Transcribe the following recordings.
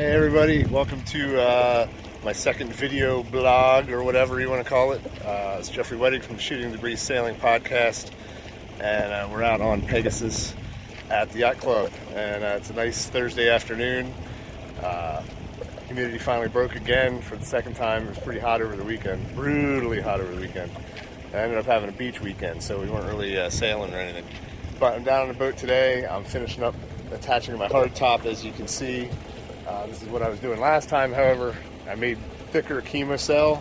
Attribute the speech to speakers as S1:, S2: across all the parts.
S1: Hey everybody, welcome to my second video blog or whatever you want to call it. It's Jeffrey Wettig from the Shooting the Breeze Sailing Podcast, and we're out on Pegasus at the yacht club, and it's a nice Thursday afternoon. Humidity finally broke again for the second time. It was pretty hot over the weekend, brutally hot over the weekend. I ended up having a beach weekend, so we weren't really sailing or anything. But I'm down on the boat today. I'm finishing up attaching my hard top, as you can see. This is what I was doing last time. However, I made thicker chemocell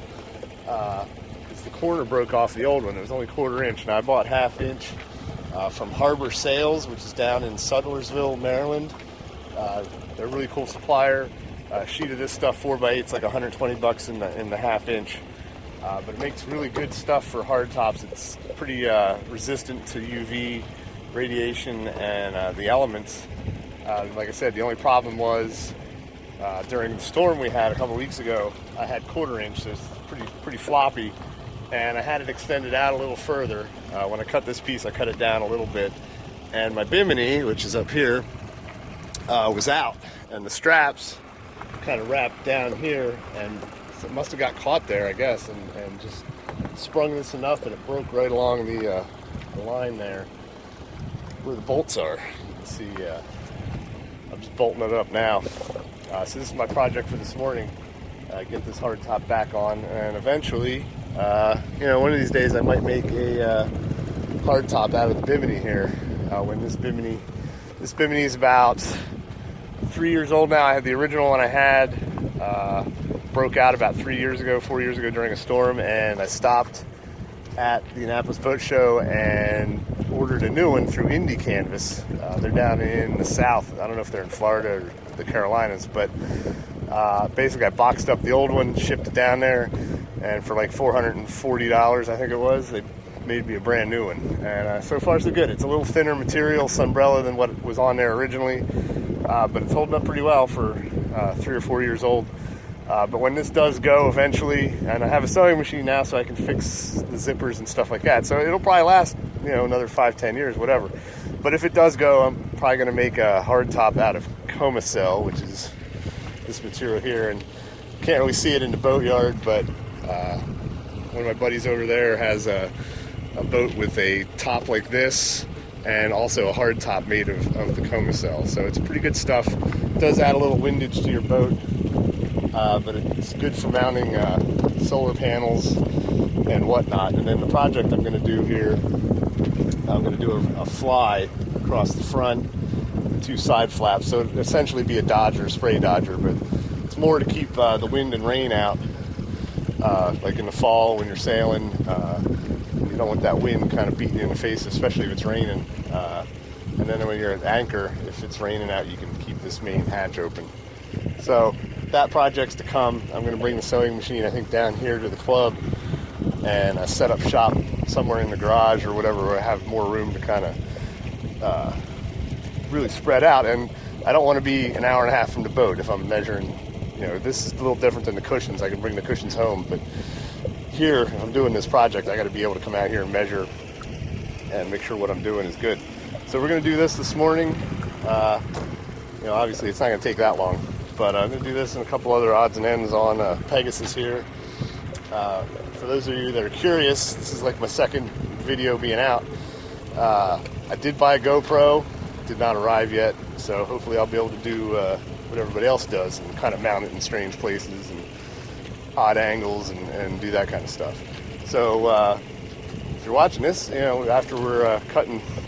S1: because the corner broke off the old one. It was only 1/4 inch, and I bought 1/2 inch from Harbor Sails, which is down in Sudlersville, Maryland. They're a really cool supplier. A sheet of this stuff 4x8 is like $120 in the 1/2 inch, but it makes really good stuff for hard tops. It's pretty resistant to UV radiation and the elements. Like I said, the only problem was during the storm we had a couple weeks ago, I had 1/4 inch, so it's pretty floppy, and I had it extended out a little further. When I cut this piece, I cut it down a little bit, and my bimini, which is up here, was out, and the straps kind of wrapped down here, and it must have got caught there, I guess, and just sprung this enough that it broke right along the line there where the bolts are. You can see I'm just bolting it up now. So this is my project for this morning. Get this hard top back on, and eventually, one of these days I might make a hard top out of the bimini here. When this bimini is about 3 years old now. I had the original one I had, broke out about 4 years ago during a storm, and I stopped at the Annapolis Boat Show and ordered a new one through Indie Canvas. They're down in the South. I don't know if they're in Florida or the Carolinas, but basically I boxed up the old one, shipped it down there, and for like $440, I think it was, they made me a brand new one. And so far so good. It's a little thinner material, sunbrella, than what was on there originally, but it's holding up pretty well for 3 or 4 years old. But when this does go eventually, and I have a sewing machine now so I can fix the zippers and stuff like that, so it'll probably last, another 5-10 years, whatever. But if it does go, I'm probably going to make a hard top out of Comacell, which is this material here, and can't really see it in the boatyard, but one of my buddies over there has a boat with a top like this, and also a hard top made of the Comacell. So it's pretty good stuff. It does add a little windage to your boat, but it's good for mounting solar panels and whatnot. And then the project I'm going to do here, I'm going to do a fly across the front, 2 side flaps, so it'll essentially be a dodger, spray dodger, but it's more to keep the wind and rain out, like in the fall when you're sailing. You don't want that wind kind of beating you in the face, especially if it's raining. And then when you're at anchor, if it's raining out, you can keep this main hatch open. So that project's to come. I'm going to bring the sewing machine, I think, down here to the club and set up shop somewhere in the garage or whatever, where I have more room to kind of really spread out. And I don't want to be an hour and a half from the boat if I'm measuring. This is a little different than the cushions. I can bring the cushions home, but here, if I'm doing this project, I got to be able to come out here and measure and make sure what I'm doing is good. So we're going to do this morning. Obviously it's not going to take that long, but I'm going to do this and a couple other odds and ends on Pegasus here. For those of you that are curious, this is like my second video being out. I did buy a GoPro, did not arrive yet, so hopefully I'll be able to do what everybody else does and kind of mount it in strange places and odd angles and do that kind of stuff. So if you're watching this, after we're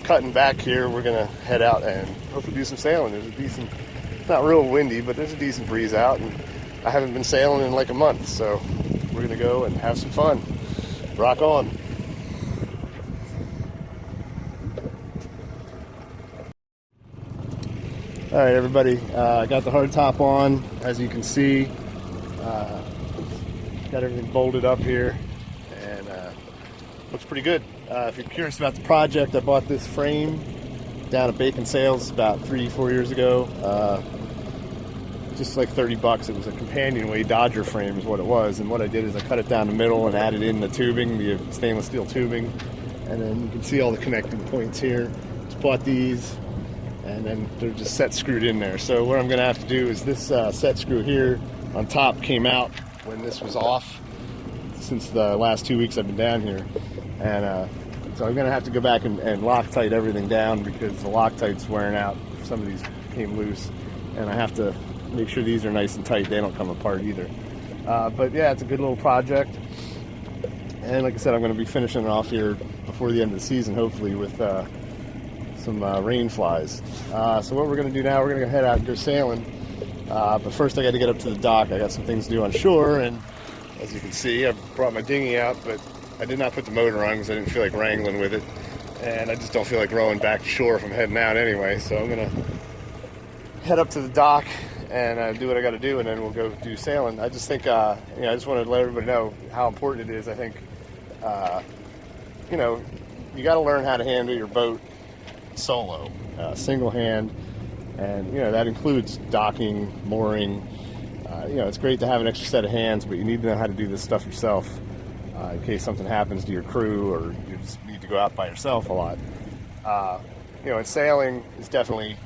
S1: cutting back here, we're gonna head out and hopefully do some sailing. There's a decent, it's not real windy, but there's a decent breeze out, and I haven't been sailing in like a month, so we're gonna go and have some fun. Rock on. All right, everybody, I got the hard top on, as you can see. Got everything bolted up here, and looks pretty good. If you're curious about the project, I bought this frame down at Bacon Sales about 3-4 years ago. Just like $30. It was a companionway Dodger frame is what it was, and what I did is I cut it down the middle and added in the tubing, the stainless steel tubing, and then you can see all the connecting points here. Just bought these and then they're just set screwed in there. So what I'm going to have to do is this set screw here on top came out when this was off since the last 2 weeks I've been down here, and so I'm going to have to go back and Loctite everything down because the Loctite's wearing out. Some of these came loose, and I have to make sure these are nice and tight. They don't come apart either. But yeah, it's a good little project, and like I said, I'm going to be finishing it off here before the end of the season, hopefully with some rain flies. So what we're going to do now, we're going to head out and go sailing. But first I got to get up to the dock. I got some things to do on shore, and as you can see, I brought my dinghy out, but I did not put the motor on because I didn't feel like wrangling with it, and I just don't feel like rowing back to shore if I'm heading out anyway. So I'm going to head up to the dock and do what I got to do, and then we'll go do sailing. I just think, I just want to let everybody know how important it is. I think, you got to learn how to handle your boat solo, single hand, and that includes docking, mooring. It's great to have an extra set of hands, but you need to know how to do this stuff yourself in case something happens to your crew or you just need to go out by yourself a lot. And sailing is definitely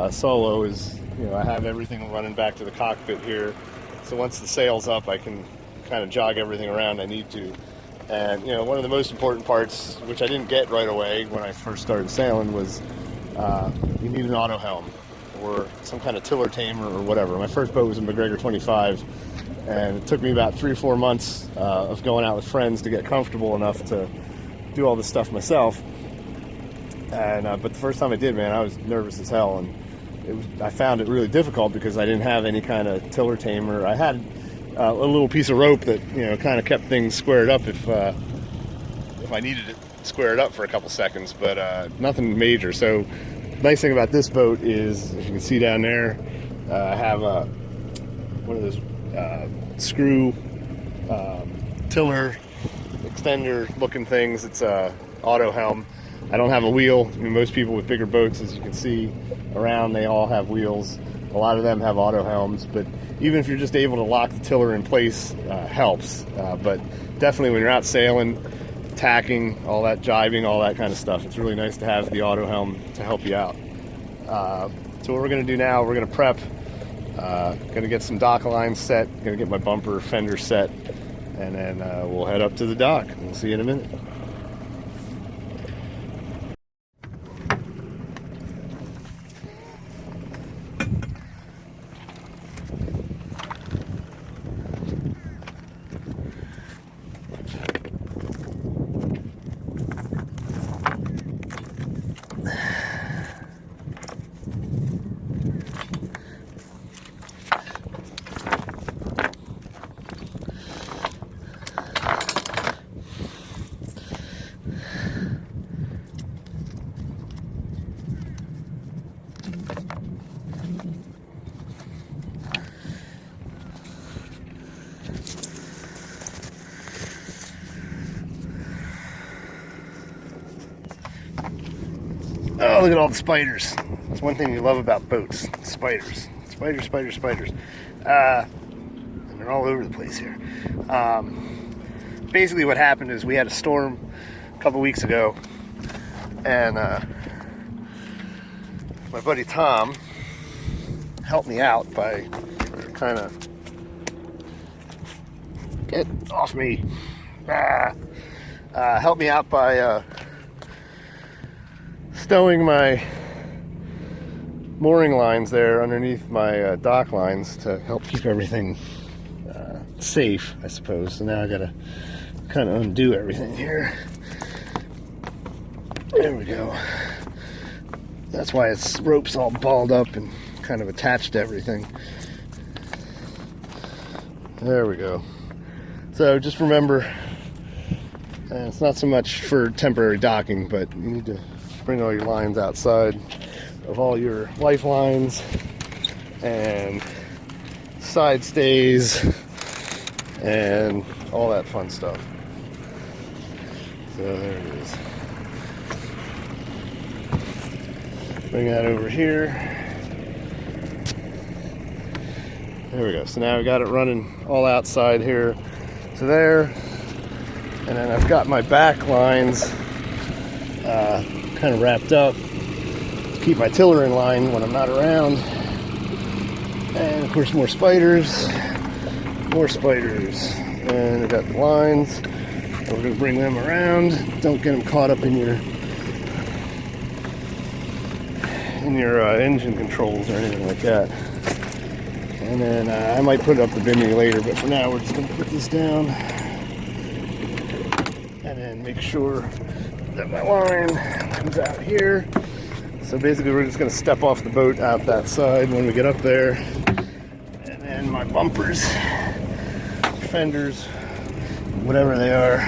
S1: solo. I have everything running back to the cockpit here, so once the sail's up, I can kind of jog everything around I need to. And one of the most important parts, which I didn't get right away when I first started sailing, was you need an auto helm or some kind of tiller tamer or whatever. My first boat was a McGregor 25, and it took me about 3 or 4 months of going out with friends to get comfortable enough to do all this stuff myself. And but the first time I did, man, I was nervous as hell, and I found it really difficult because I didn't have any kind of tiller tamer. I had a little piece of rope that kind of kept things squared up if I needed it squared up for a couple seconds, but nothing major. So nice thing about this boat is, if you can see down there, I have one of those screw tiller extender looking things. It's a auto helm. I don't have a wheel. Most people with bigger boats, as you can see around, they all have wheels. A lot of them have auto helms, but even if you're just able to lock the tiller in place, helps. But definitely when you're out sailing, tacking, all that jibing, all that kind of stuff, it's really nice to have the auto helm to help you out. So what we're going to do now, we're going to prep. Going to get some dock lines set, going to get my bumper fender set, and then we'll head up to the dock. We'll see you in a minute. Oh, look at all the spiders. That's one thing you love about boats. Spiders. Spiders, spiders, spiders. And they're all over the place here. Basically what happened is we had a storm a couple weeks ago, and my buddy Tom helped me out by kind of... Get off me. Helped me out by stowing my mooring lines there underneath my dock lines to help keep everything safe, I suppose. So now I gotta kind of undo everything here. There we go. That's why its rope's all balled up and kind of attached to everything. There we go. So just remember, it's not so much for temporary docking, but you need to bring all your lines outside of all your lifelines and side stays and all that fun stuff. So there it is. Bring that over here. There we go. So now we got it running all outside here to there, and then I've got my back lines kind of wrapped up keep my tiller in line when I'm not around. And of course more spiders. And I got the lines. We're going to bring them around. Don't get them caught up in your engine controls or anything like that. And then I might put up the bimini later, but for now we're just going to put this down. And then make sure that my line comes out here. So basically we're just going to step off the boat out that side when we get up there. And then my bumpers, fenders, whatever they are,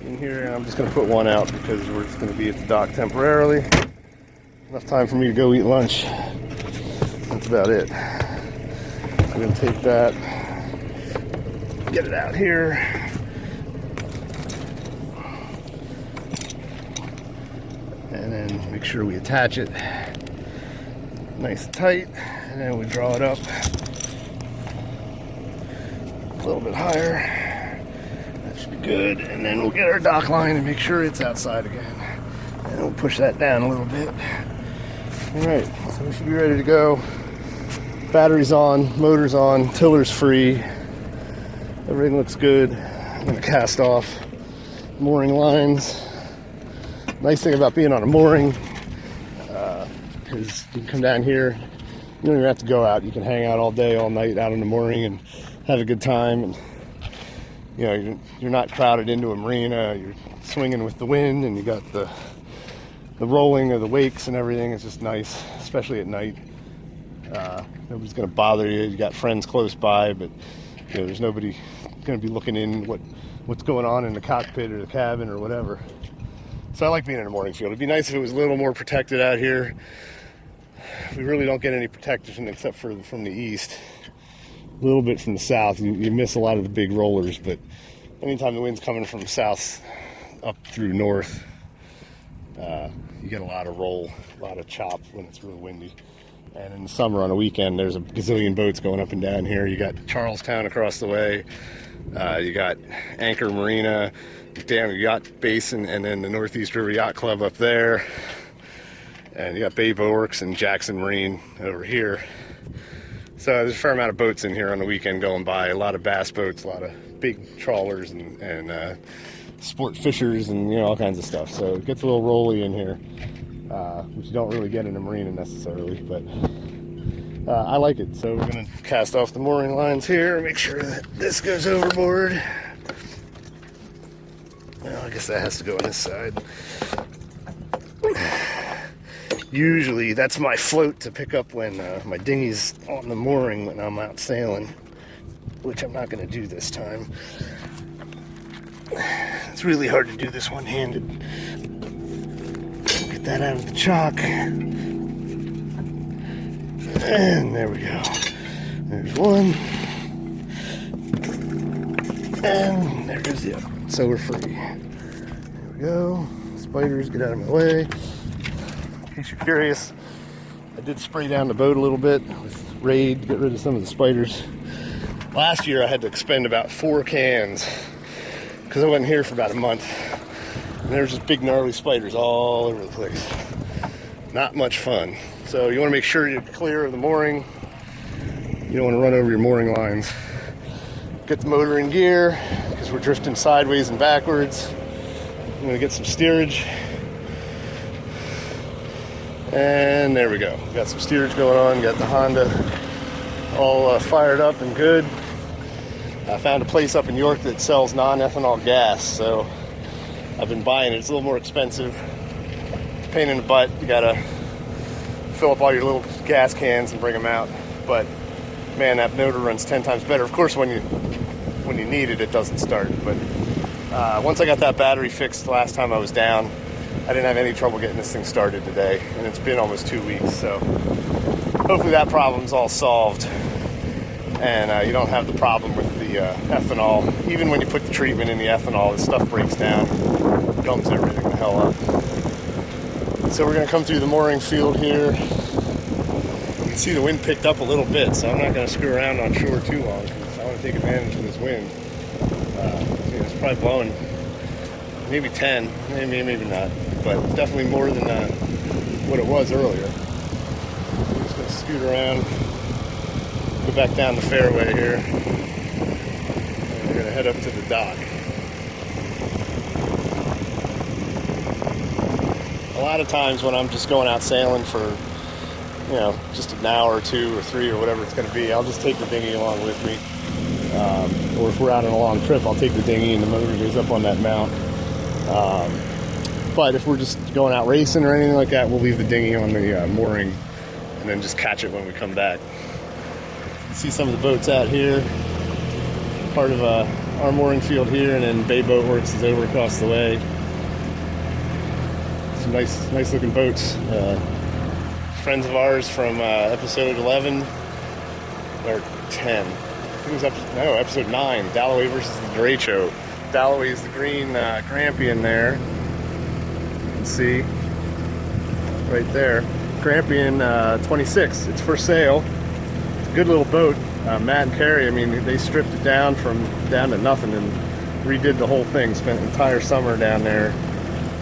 S1: in here. And I'm just going to put one out because we're just going to be at the dock temporarily. Enough time for me to go eat lunch. That's about it. I'm going to take that, get it out here. And then make sure we attach it nice and tight. And then we draw it up a little bit higher. That should be good. And then we'll get our dock line and make sure it's outside again. And we'll push that down a little bit. Alright, so we should be ready to go. Battery's on, motor's on, tiller's free. Everything looks good. I'm going to cast off mooring lines. Nice thing about being on a mooring is you can come down here. You don't even have to go out. You can hang out all day, all night out on the mooring and have a good time. And you know, you're not crowded into a marina. You're swinging with the wind, and you got the rolling of the wakes and everything. Is just nice, especially at night. Nobody's going to bother you. You got friends close by, but you know, there's nobody going to be looking in what's going on in the cockpit or the cabin or whatever. So I like being in a mooring field. It'd be nice if it was a little more protected out here. We really don't get any protection except for from the east. A little bit from the south. You miss a lot of the big rollers, but anytime the wind's coming from south up through north, you get a lot of roll, a lot of chop when it's real windy. And in the summer on a weekend, there's a gazillion boats going up and down here. You got Charlestown across the way. You got Anchor Marina, down the Yacht Basin, and then the Northeast River Yacht Club up there. And you got Bay Bulwarks and Jackson Marine over here. So there's a fair amount of boats in here on the weekend going by. A lot of bass boats, a lot of big trawlers and sport fishers and, you know, all kinds of stuff. So it gets a little rolly in here. Which you don't really get in a marina necessarily, but I like it. So we're going to cast off the mooring lines here, make sure that this goes overboard. Well, I guess that has to go on this side. Usually that's my float to pick up when my dinghy's on the mooring when I'm out sailing, which I'm not going to do this time. It's really hard to do this one-handed. Get that out of the chalk. And there we go. There's one. And there goes the other one. So we're free. There we go. Spiders, get out of my way. In case you're curious, I did spray down the boat a little bit with Raid to get rid of some of the spiders. Last year I had to expend about 4 cans because I wasn't here for about a month. And there's just big gnarly spiders all over the place. Not much fun. So you want to make sure you're clear of the mooring. You don't want to run over your mooring lines. Get the motor in gear because we're drifting sideways and backwards. I'm going to get some steerage. And there we go. Got some steerage going on. Got the Honda all fired up and good. I found a place up in York that sells non-ethanol gas, so I've been buying it. It's a little more expensive. Pain in the butt. You gotta fill up all your little gas cans and bring them out. But man, that motor runs 10 times better. Of course, when you need it, it doesn't start. But once I got that battery fixed last time I was down, I didn't have any trouble getting this thing started today, and it's been almost 2 weeks. So hopefully that problem's all solved, and you don't have the problem with the ethanol. Even when you put the treatment in the ethanol, the stuff breaks down, gums everything the hell up. So we're going to come through the mooring field here. You can see the wind picked up a little bit, so I'm not going to screw around on shore too long because I want to take advantage of this wind. It's probably blowing maybe 10, maybe not, but definitely more than what it was earlier. I'm just going to scoot around, go back down the fairway here, and we're going to head up to the dock. A lot of times when I'm just going out sailing for, you know, just an hour or 2 or 3 or whatever it's going to be, I'll just take the dinghy along with me. Or if we're out on a long trip, I'll take the dinghy and the motor goes up on that mount. But if we're just going out racing or anything like that, we'll leave the dinghy on the mooring and then just catch it when we come back. See some of the boats out here. Part of our mooring field here, and then Bay Boat Works is over across the way. Some nice looking boats. Friends of ours from episode 11 or 10. I think it was episode 9. Dalloway versus the Derecho. Dalloway is the green Grampian there. You can see right there. Grampian 26. It's for sale. It's a good little boat. Matt and Carrie, I mean, they stripped it down to nothing and redid the whole thing. Spent an entire summer down there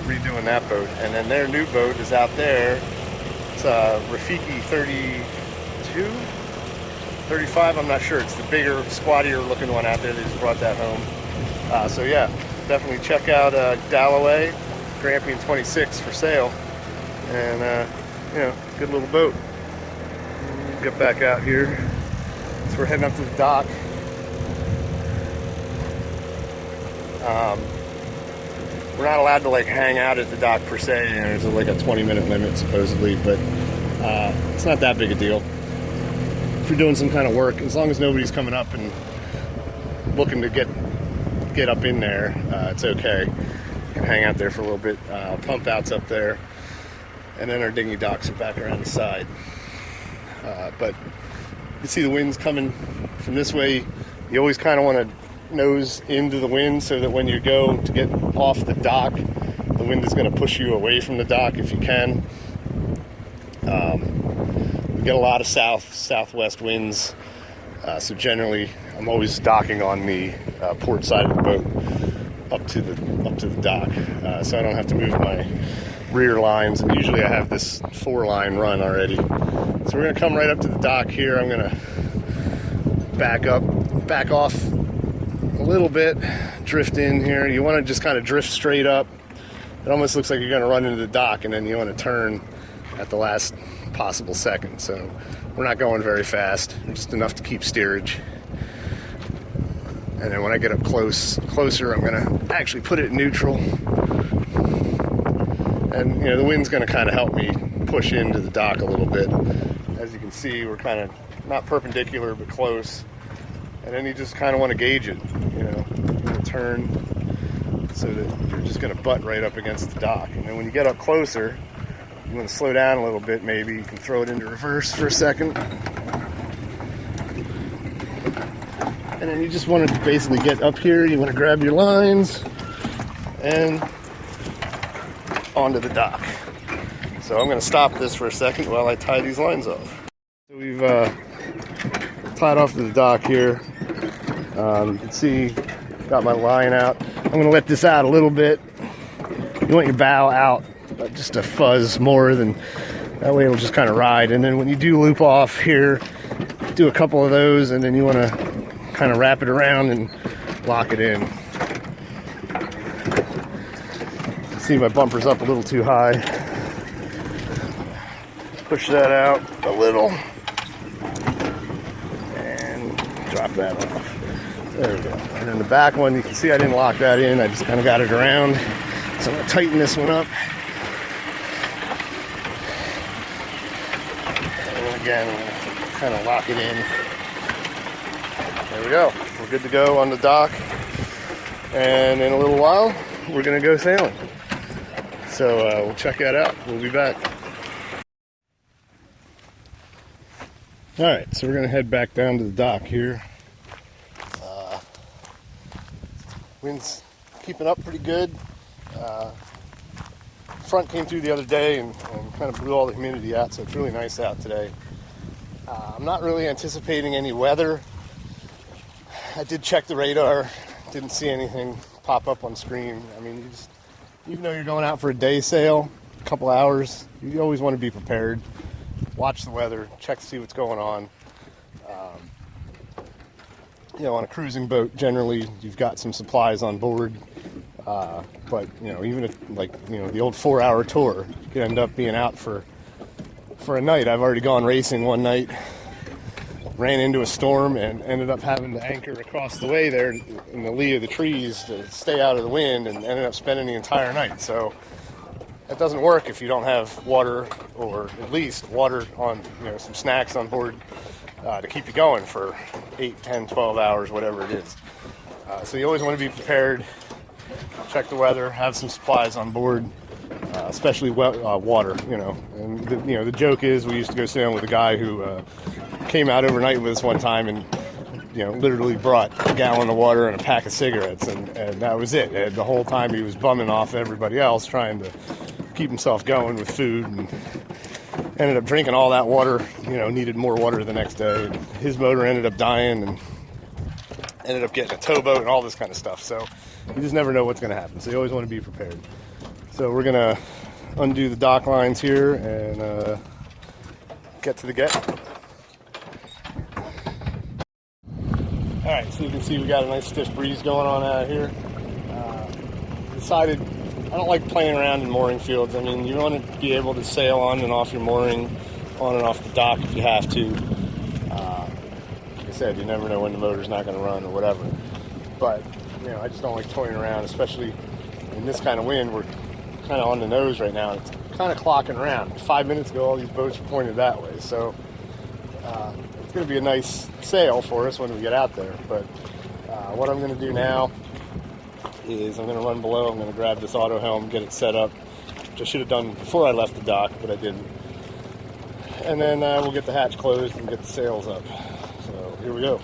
S1: redoing that boat. And then their new boat is out there. It's Rafiki 32, 35, I'm not sure. It's the bigger, squattier looking one out there. They just brought that home. So yeah, definitely check out Dalloway, Grampian 26 for sale. And you know, good little boat. Get back out here. So we're heading up to the dock. We're not allowed to like hang out at the dock per se. You know, there's like a 20-minute limit supposedly, but it's not that big a deal. If you're doing some kind of work, as long as nobody's coming up and looking to get up in there, it's okay. You can hang out there for a little bit. Pump out's up there, and then our dinghy docks are back around the side. But you can see the wind's coming from this way. You always kind of want to nose into the wind so that when you go to get off the dock, the wind is going to push you away from the dock if you can. We get a lot of southwest winds, so generally I'm always docking on the port side of the boat up to the dock, so I don't have to move my rear lines. And usually I have this 4-line run already. So we're going to come right up to the dock here. I'm going to back off a little bit, drift in here. You want to just kind of drift straight up. It almost looks like you're going to run into the dock, and then you want to turn at the last possible second. So we're not going very fast, just enough to keep steerage. And then when I get up closer, I'm going to actually put it in neutral. And you know, the wind's going to kind of help me push into the dock a little bit. As you can see, we're kind of not perpendicular, but close. And then you just kind of want to gauge it, you know, turn so that you're just going to butt right up against the dock. And then when you get up closer, you want to slow down a little bit. Maybe you can throw it into reverse for a second. And then you just want to basically get up here. You want to grab your lines and onto the dock. So I'm going to stop this for a second while I tie these lines off. So we've tied off to the dock here. You can see, got my line out. I'm going to let this out a little bit. You want your bow out just a fuzz more than that way. It'll just kind of ride. And then when you do loop off here, do a couple of those, and then you want to kind of wrap it around and lock it in. See, my bumper's up a little too high. Push that out a little and drop that off. There we go. And then the back one, you can see I didn't lock that in. I just kind of got it around. So I'm going to tighten this one up. And again, I'm going to kind of lock it in. There we go. We're good to go on the dock. And in a little while, we're going to go sailing. So we'll check that out. We'll be back. Alright, so we're going to head back down to the dock here. Wind's keeping up pretty good. Front came through the other day and kind of blew all the humidity out, so it's really nice out today. I'm not really anticipating any weather. I did check the radar, didn't see anything pop up on screen. I mean, even though you're going out for a day sail, couple hours. You always want to be prepared. Watch the weather, check to see what's going on. On a cruising boat, generally you've got some supplies on board. But even if, the old 4-hour tour, you could end up being out for a night. I've already gone racing one night, ran into a storm, and ended up having to anchor across the way there in the lee of the trees to stay out of the wind, and ended up spending the entire night. So that doesn't work if you don't have water, or at least water on, some snacks on board to keep you going for 8, 10, 12 hours, whatever it is. So you always want to be prepared. Check the weather, have some supplies on board, especially water, And the joke is, we used to go sailing with a guy who came out overnight with us one time and, literally brought a gallon of water and a pack of cigarettes, and that was it. And the whole time he was bumming off everybody else, trying to keep himself going with food, and ended up drinking all that water, needed more water the next day. And his motor ended up dying, and ended up getting a towboat and all this kind of stuff. So you just never know what's going to happen. So you always want to be prepared. So we're going to undo the dock lines here and get to the get. Alright, so you can see we got a nice stiff breeze going on out here. Decided I don't like playing around in mooring fields. I mean, you want to be able to sail on and off your mooring, on and off the dock if you have to. Like I said, you never know when the motor's not going to run or whatever. But, I just don't like toying around, especially in this kind of wind. We're kind of on the nose right now. It's kind of clocking around. 5 minutes ago, all these boats were pointed that way. So it's going to be a nice sail for us when we get out there. But what I'm going to do now is I'm going to run below. I'm going to grab this auto helm, get it set up, which I should have done before I left the dock, but I didn't. And then we'll get the hatch closed and get the sails up. So here we go.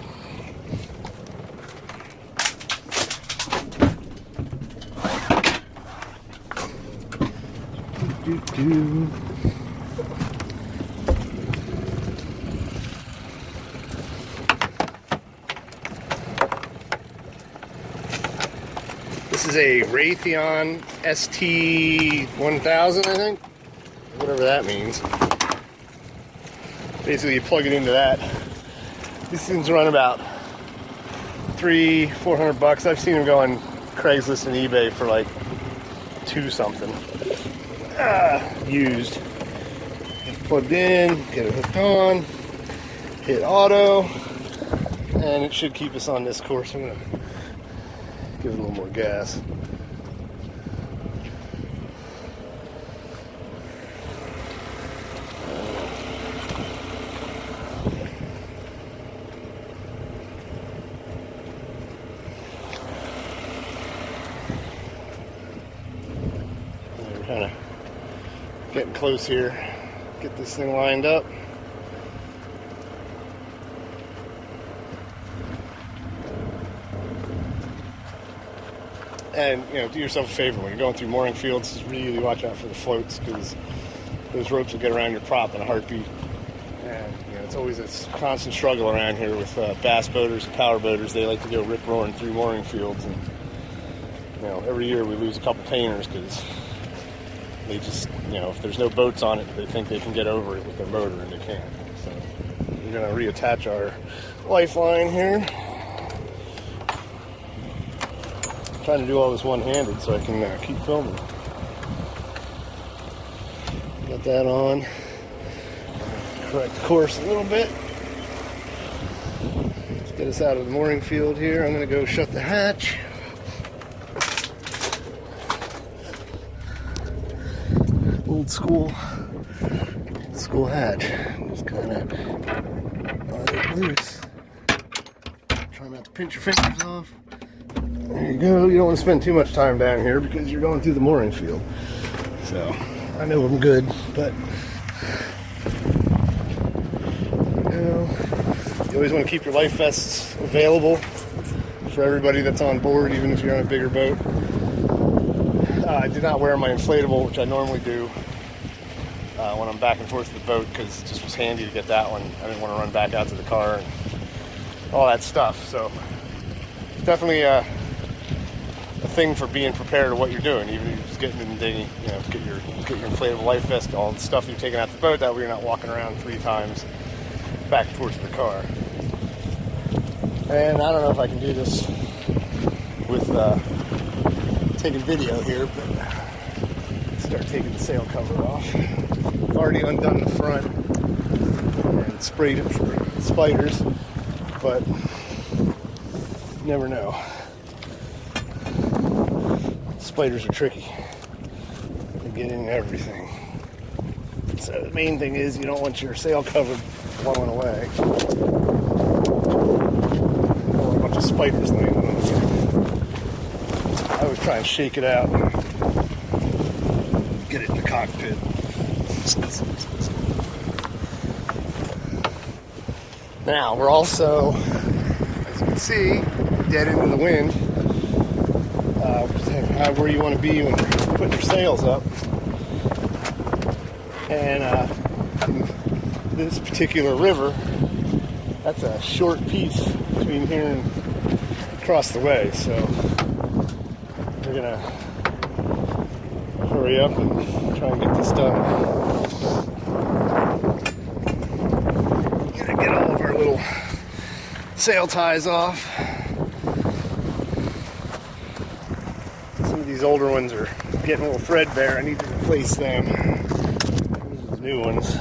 S1: This is a Raytheon ST1000, I think, whatever that means. Basically, you plug it into that. These things run about $300-400. I've seen them go on Craigslist and eBay for like $2 something. Used. Plugged in, get it hooked on, hit auto, and it should keep us on this course. I'm gonna give it a little more gas. We're kind of getting close here. Get this thing lined up. And do yourself a favor when you're going through mooring fields. Just really watch out for the floats, because those ropes will get around your prop in a heartbeat. And it's always a constant struggle around here with bass boaters and power boaters. They like to go rip roaring through mooring fields, and every year we lose a couple painters because they just if there's no boats on it, they think they can get over it with their motor, and they can't. So we're going to reattach our lifeline here. Trying to do all this one-handed so I can keep filming. Got that on. Correct the course a little bit. Let's get us out of the mooring field here. I'm going to go shut the hatch. Old school hatch. Just kind of let it loose. Try not to pinch your fingers off. There you go. You don't want to spend too much time down here because you're going through the mooring field. So, I know I'm good, but you always want to keep your life vests available for everybody that's on board, even if you're on a bigger boat. I did not wear my inflatable, which I normally do when I'm back and forth to the boat, because it just was handy to get that one. I didn't want to run back out to the car and all that stuff. So, definitely a thing for being prepared of what you're doing. Even if you're just getting in the dinghy, get your inflatable life vest, all the stuff you're taking out the boat. That way you're not walking around 3 times back and forth to the car. And I don't know if I can do this with taking video here, but start taking the sail cover off. I've already undone the front and sprayed it for spiders, but you never know. Spiders are tricky. They get in everything. So the main thing is you don't want your sail cover blowing away. Or a bunch of spiders landing on it. I always try and shake it out. Get it in the cockpit. Now, we're also, as you can see, dead into the wind. Where you want to be when you're putting your sails up. And this particular river, that's a short piece between here and across the way. So we're going to hurry up and try and get this done. Gonna get all of our little sail ties off. Some of these older ones are getting a little threadbare. I need to replace them. These are the new ones.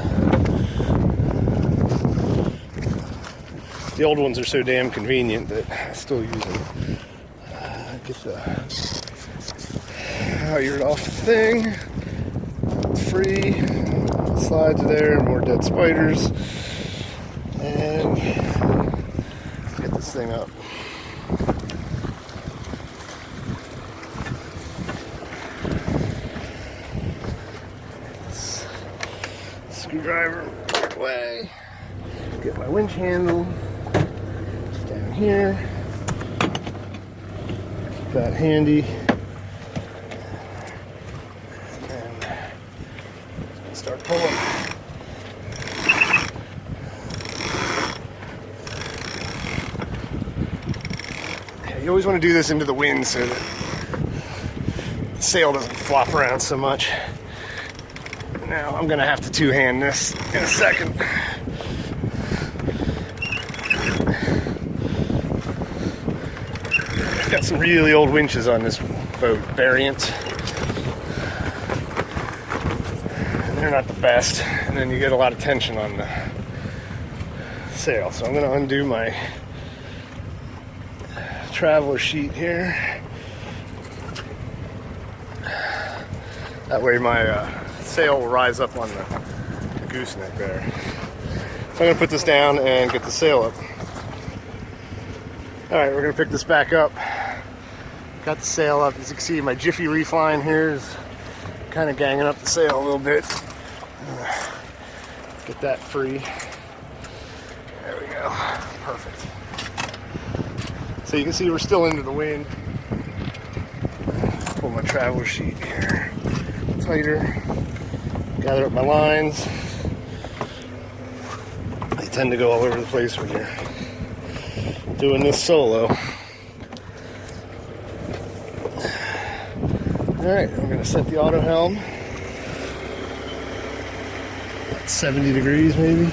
S1: The old ones are so damn convenient that I still use them. Get the halyard off the thing. It's free. The slides are there. More dead spiders. And get this thing up. Screwdriver away. Get my winch handle. Just down here. Keep that handy. And start pulling. You always want to do this into the wind so that the sail doesn't flop around so much. Now I'm going to have to two-hand this in a second. I've got some really old winches on this boat, variant. And they're not the best, and then you get a lot of tension on the sail. So I'm going to undo my traveler sheet here. That way my sail will rise up on the gooseneck there. So I'm going to put this down and get the sail up. Alright, we're going to pick this back up. Got the sail up. As you can see, my Jiffy reef line here is kind of ganging up the sail a little bit. Get that free. There we go. Perfect. So you can see we're still into the wind. Pull my traveler sheet here tighter. Gather up my lines. They tend to go all over the place when you're doing this solo. Alright, I'm going to set the auto helm. About 70 degrees maybe.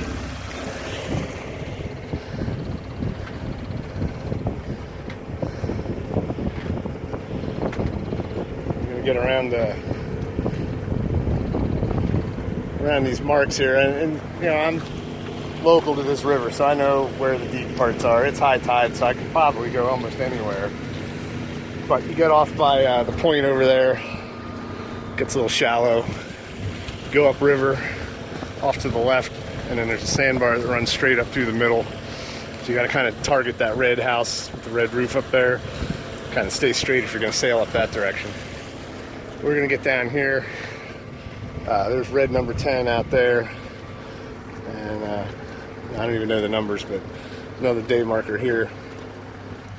S1: Get around these marks here, and you know, I'm local to this river, so I know where the deep parts are. It's high tide, so I could probably go almost anywhere. But you get off by the point over there, gets a little shallow, go upriver, off to the left, and then there's a sandbar that runs straight up through the middle. So you got to kind of target that red house with the red roof up there. Kind of stay straight if you're going to sail up that direction. We're going to get down here. There's red number 10 out there. And I don't even know the numbers, but another day marker here.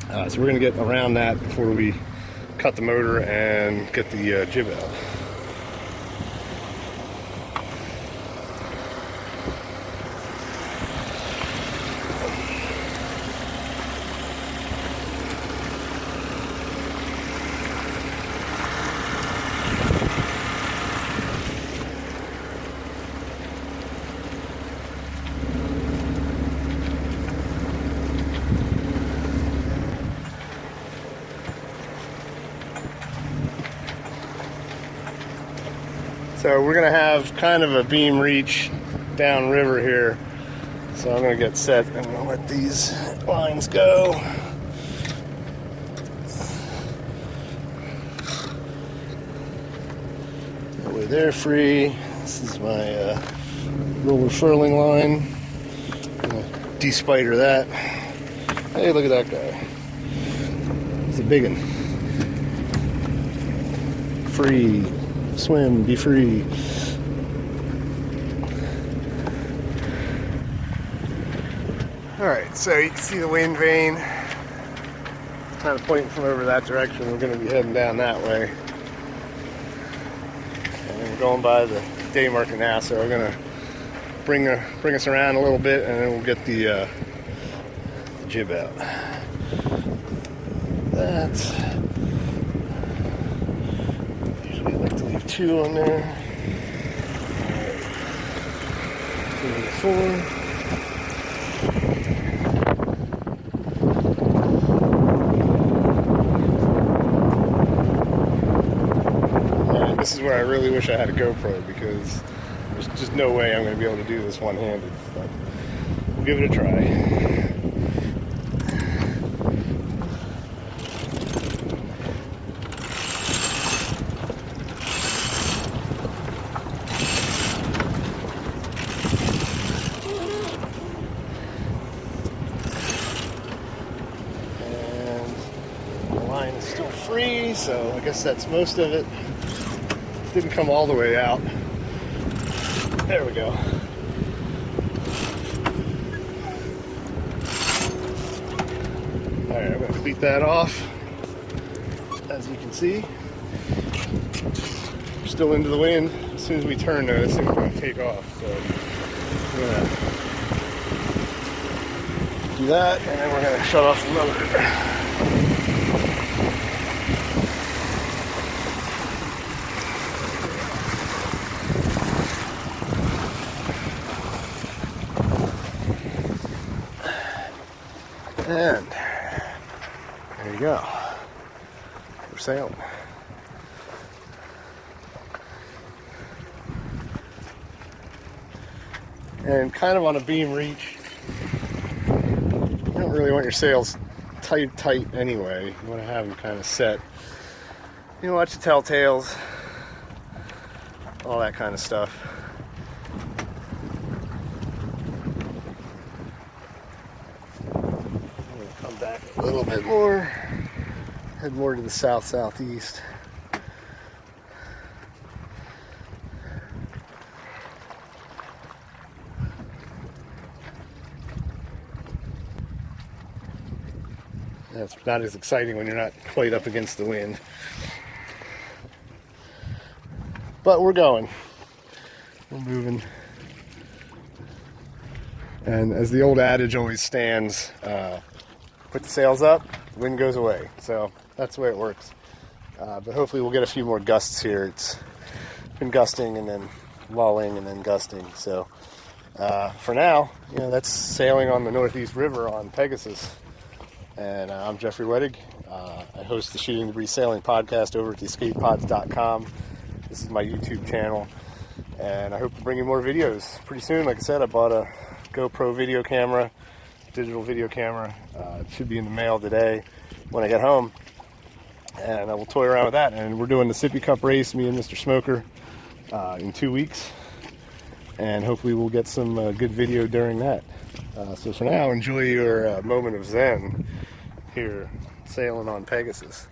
S1: So we're going to get around that before we cut the motor and get the jib out. So we're gonna have kind of a beam reach downriver here. So I'm gonna get set and I'm gonna let these lines go. That way they're free. This is my roller furling line. I'm gonna de-spider that. Hey, look at that guy. He's a big one. Free. Swim, be free. Alright, so you can see the wind vane kind of pointing from over that direction. We're going to be heading down that way. And we're going by the day marker now, so we're going to bring us around a little bit, and then we'll get the jib out. That's usually I like to leave 2 on there. 4. This is where I really wish I had a GoPro, because there's just no way I'm going to be able to do this one-handed, but we'll give it a try. And the line is still free, so I guess that's most of it. Didn't come all the way out. There we go. Alright, I'm going to cleat that off. As you can see, we're still into the wind. As soon as we turn, though, this thing's going to take off. So we're going to do that, and then we're going to shut off the motor. And there you go. We're sailing. And kind of on a beam reach, you don't really want your sails tight anyway. You want to have them kind of set. You know, watch the telltales, all that kind of stuff. Back a little bit more, head more to the southeast. That's not as exciting when you're not quite up against the wind, but we're going, we're moving. And as the old adage always stands, put the sails up, wind goes away. So that's the way it works. But hopefully we'll get a few more gusts here. It's been gusting and then lulling and then gusting. So for now, you know, that's sailing on the Northeast River on Pegasus. And I'm Jeffrey Wettig. I host the Shooting the Breeze Sailing podcast over at theescapepods.com. This is my YouTube channel. And I hope to bring you more videos pretty soon. Like I said, I bought a GoPro video camera, digital video camera. It should be in the mail today when I get home, and I will toy around with that. And we're doing the Sippy Cup race, me and Mr. Smoker, in 2 weeks, and hopefully we'll get some good video during that. So for now, enjoy your moment of zen here sailing on Pegasus.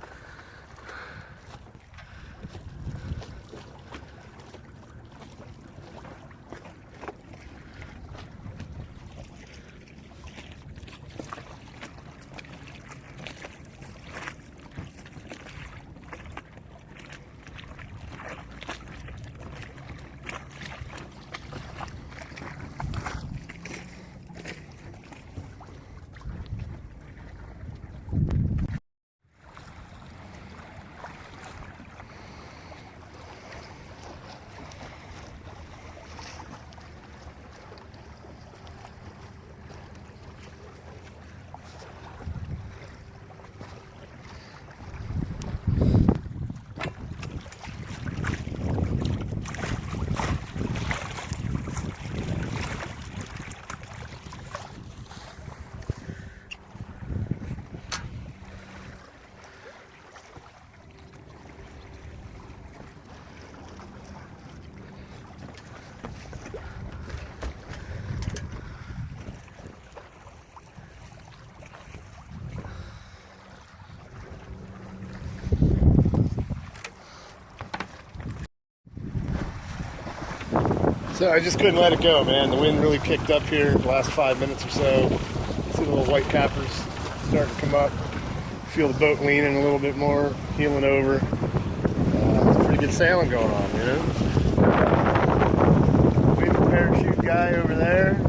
S1: So I just couldn't let it go, man. The wind really kicked up here the last 5 minutes or so. See the little white cappers starting to come up. Feel the boat leaning a little bit more, heeling over. It's pretty good sailing going on, you know. Wind parachute guy over there.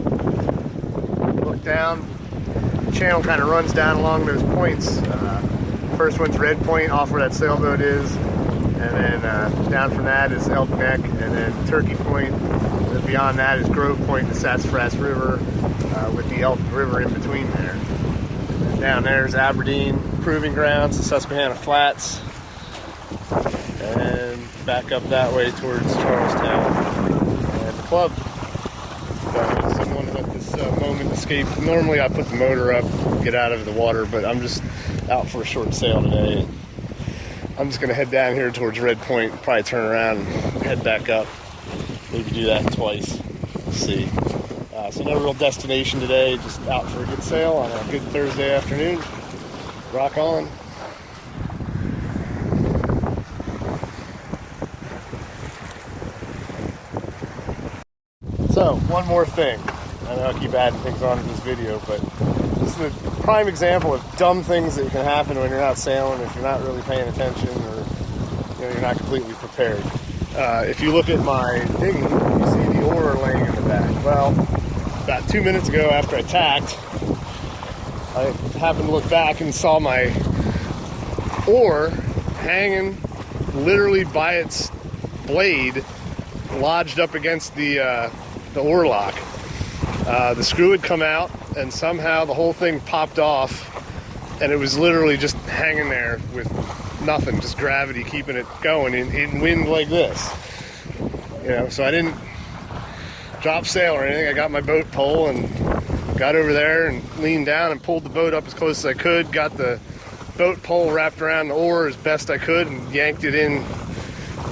S1: Look down. The channel kind of runs down along those points. First one's Red Point, off where that sailboat is. And then down from that is Elk Neck, and then Turkey Point. And beyond that is Grove Point, the Sassafras River, with the Elk River in between there. And down there is Aberdeen Proving Grounds, the Susquehanna Flats, and back up that way towards Charlestown and the club. So someone let this moment escape. Normally I put the motor up, get out of the water, but I'm just out for a short sail today. I'm just going to head down here towards Red Point, probably turn around and head back up. Maybe do that twice. We'll see. So no real destination today, just out for a good sail on a good Thursday afternoon. Rock on. So, one more thing. I know I keep adding things on to this video, but this is a prime example of dumb things that can happen when you're out sailing if you're not really paying attention, or you're not completely prepared. If you look at my dinghy, you see the oar laying in the back. Well, about 2 minutes ago after I tacked, I happened to look back and saw my oar hanging literally by its blade, lodged up against the oar lock. The screw had come out, and somehow the whole thing popped off, and it was literally just hanging there with nothing, just gravity keeping it going in wind like this. So I didn't drop sail or anything. I got my boat pole and got over there and leaned down and pulled the boat up as close as I could, got the boat pole wrapped around the oar as best I could, and yanked it in,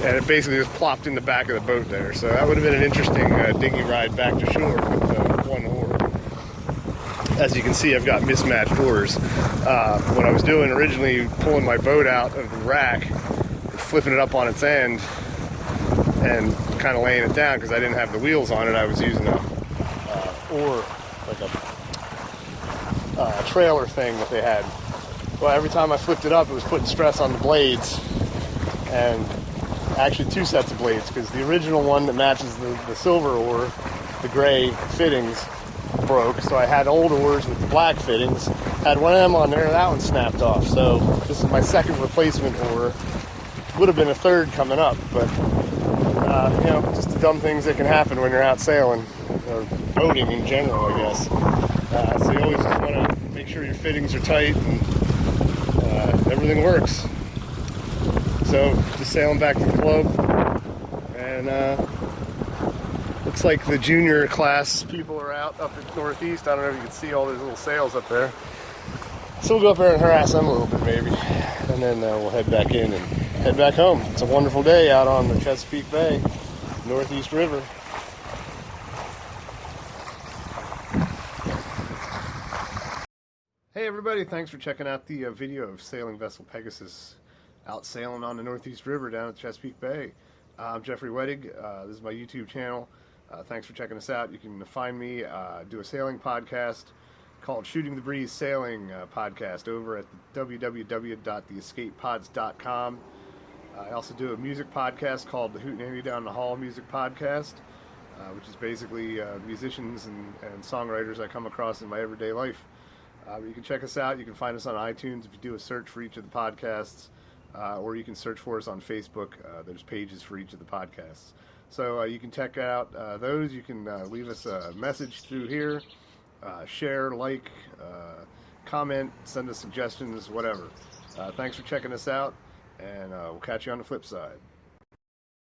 S1: and it basically just plopped in the back of the boat there. So that would have been an interesting dinghy ride back to shore with one oar. As you can see, I've got mismatched oars. What I was doing originally, pulling my boat out of the rack, flipping it up on its end, and kind of laying it down because I didn't have the wheels on it. I was using a oar, like a trailer thing that they had. Well, every time I flipped it up, it was putting stress on the blades, and actually two sets of blades, because the original one that matches the silver oar, the gray fittings, broke, so I had old oars with the black fittings. Had one of them on there, that one snapped off. So this is my second replacement oar. Would have been a third coming up, but just the dumb things that can happen when you're out sailing, or boating in general, I guess. So you always just want to make sure your fittings are tight and everything works. So just sailing back to the club, and looks like the junior class people are out up at Northeast. I don't know if you can see all those little sails up there. So we'll go up there and harass them a little bit maybe, and then we'll head back in and head back home. It's a wonderful day out on the Chesapeake Bay, Northeast River. Hey everybody, thanks for checking out the video of sailing vessel Pegasus out sailing on the Northeast River down at Chesapeake Bay. I'm Jeffrey Wettig. This is my YouTube channel. Thanks for checking us out. You can find me, do a sailing podcast called Shooting the Breeze Sailing Podcast over at www.theescapepods.com. I also do a music podcast called the Hootenanny Down the Hall Music Podcast, which is basically musicians and songwriters I come across in my everyday life. You can check us out. You can find us on iTunes if you do a search for each of the podcasts, or you can search for us on Facebook. There's pages for each of the podcasts. So you can check out those. You can leave us a message through here, share, like, comment, send us suggestions, whatever. Thanks for checking us out, and we'll catch you on the flip side.